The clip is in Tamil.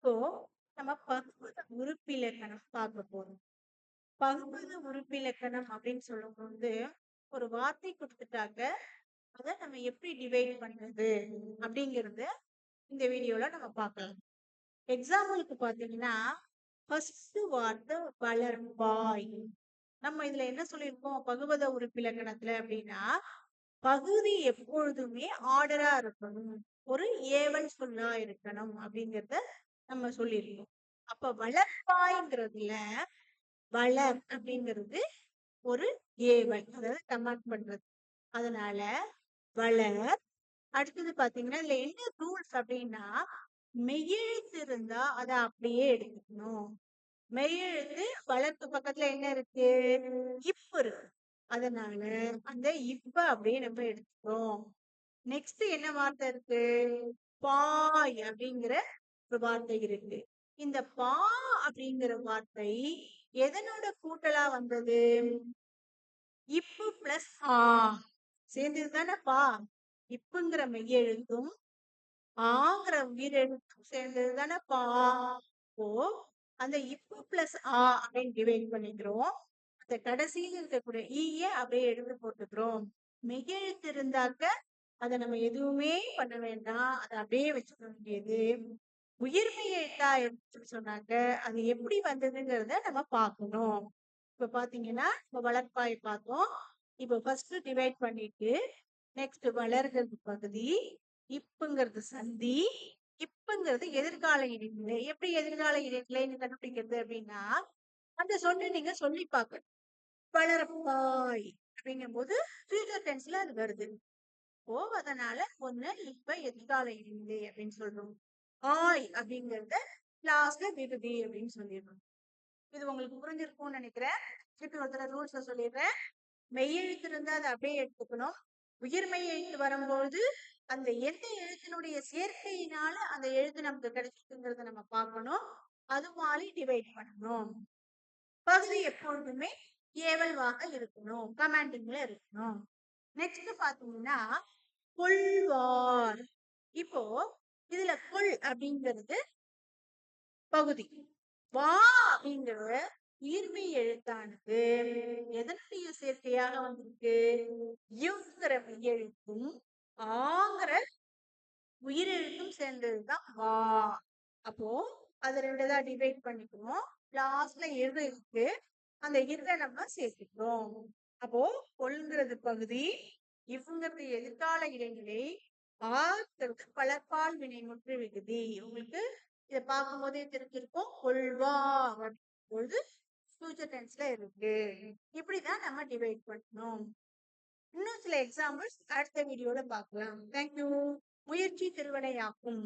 இப்போ நம்ம பகுபத உறுப்பிலக்கணம் பார்க்க போறோம். பகுபத உறுப்பிலக்கணம் அப்படின்னு சொல்லும்போது, ஒரு வார்த்தை குடுத்துட்டாங்க. அத நம்ம எப்படி டிவைட் பண்றது? அப்படிங்கிறத இந்த வீடியோல நம்ம பார்க்கலாம். எக்ஸாம்பிளுக்கு பார்த்தீங்கன்னா, ஃபர்ஸ்ட் வார்த்தை வளர்ப்பாய். நம்ம இதுல என்ன சொல்லியிருக்கோம்? பகுபத உறுப்பிலக்கணத்துல அப்படின்னா, பகுதி எப்பொழுதுமே ஆர்டரா இருக்கணும். ஒரு ஏவல் சொல்லா இருக்கணும் அப்படிங்கிறத நம்ம சொல்லியிருக்கோம். அப்ப வளர்ப்பாய்ங்கிறதுல வளர் அப்படிங்கிறது ஒரு ஏவல், அதாவது கமாண்ட் பண்றது. அதனால வளர். அடுத்தது பாத்தீங்கன்னா இதுல என்ன ரூல்ஸ் அப்படின்னா, மெய்யெழுத்து இருந்தா அத அப்படியே எடுத்துக்கணும். மெய்யெழுத்து வளர்க்கு பக்கத்துல என்ன இருக்கு? இப் இருக்கு. அதனால அந்த இப்ப அப்படியே நம்ம எடுத்துக்கிறோம். நெக்ஸ்ட் என்ன வார்த்தை இருக்கு? பாய் அப்படிங்கிற ஒரு வார்த்தை இருக்கு. இந்த பா அப்படிங்கிற வார்த்தை எதனோட கூட்டலா வந்தது? இப்பு பிளஸ் ஆ சேர்ந்தது தானே பா. இப்புங்கிற மெய்யெழுத்தும் ஆங்கிற உயிரெழுத்தும் சேர்ந்தது தானே பா. இப்போ அந்த இப்பு பிளஸ் ஆ அப்படின்னு டிவைட் பண்ணிக்கிறோம். அந்த கடைசியில் இருக்கக்கூடிய ஈய அப்படியே எடுத்து போட்டுக்கிறோம். மெய்யெழுத்து இருந்தாக்க அதை நம்ம எதுவுமே பண்ண வேண்டாம். அதை அப்படியே வச்சுக்க வேண்டியது. உயிர்மெய் எழுத்தா எடுத்துன்னு சொன்னாக்க அது எப்படி வந்ததுங்கிறத நம்ம பார்க்கணும். இப்ப பாத்தீங்கன்னா இப்ப வளர்ப்பாய் பார்த்தோம். இப்ப ஃபர்ஸ்ட் டிவைட் பண்ணிட்டு நெக்ஸ்ட் வளர்கிறது பகுதி, இப்புங்கிறது சந்தி, இப்புங்கிறது எதிர்கால இடைநிலை. எப்படி எதிர்கால இடைநிலைன்னு கண்டுபிடிக்கிறது அப்படின்னா, அந்த சொன்ன நீங்க சொல்லி பார்க்கணும். வளர்ப்பாய் அப்படிங்கும் போது ஃபியூச்சர் டென்ஸ்ல அது வருது. ஓ அதனால ஒண்ணு இப்ப எதிர்கால இடைநிலை அப்படின்னு சொல்றோம். ஆய் அப்படிங்கறத லாஸ்ட்ல விகுதி அப்படின்னு சொல்லிடுறோம். இது உங்களுக்கு புரிஞ்சிருக்கும்னு நினைக்கிறேன். திருப்பி ஒரு தடவை ரூல்ஸ சொல்லிடுறேன். மெய்யெழுத்து இருந்தா அதை அப்படியே எடுத்துக்கணும். உயிர்மெய் எழுத்து வரும்போது அந்த எந்த எழுத்தினுடைய சேர்க்கையினால அந்த எழுத்து நமக்கு கிடைச்சிருக்குங்கிறத நம்ம பார்க்கணும். அது மாதிரி டிவைட் பண்ணணும். பகுதி எப்பொழுதுமே ஏவல்வாக இருக்கணும், கமாண்டிங்ல இருக்கணும். நெக்ஸ்ட் பாத்தீங்கன்னா கொள்வார். இப்போ இதுல கொள் அப்படிங்கிறது பகுதி. வா அப்படிங்கிற உயிர்மெய் எழுத்தானது எதனுடைய சேர்க்கையாக வந்திருக்கு? யுங்கிற மெய்யெழுத்தும் ஆங்கிற உயிரெழுத்தும் சேர்ந்ததுதான் வா. அப்போ அது ரெண்டுதா டிவைட் பண்ணிக்குவோம். லாஸ்ட்ல இரு இருக்கு. அந்த இர நம்ம சேர்த்துக்கிறோம். அப்போ கொள்ங்கிறது பகுதி, இவ்வுங்கிறது எதிர்கால இடைநிலை, ஆங்கிறது பலர்பால் வினைமுற்று விகுதி. உங்களுக்கு இதை பார்க்கும் போதே தெரிஞ்சிருக்கும். கொள்வா பொழுது ஃபியூச்சர் டென்ஸ்ல இருக்கு. இப்படிதான் நம்ம டிவைட் பண்ணணும். இன்னும் சில எக்ஸாம்பிள்ஸ் அடுத்த வீடியோல பார்க்கலாம். தேங்க்யூ. முயற்சி திருவினையாக்கும்.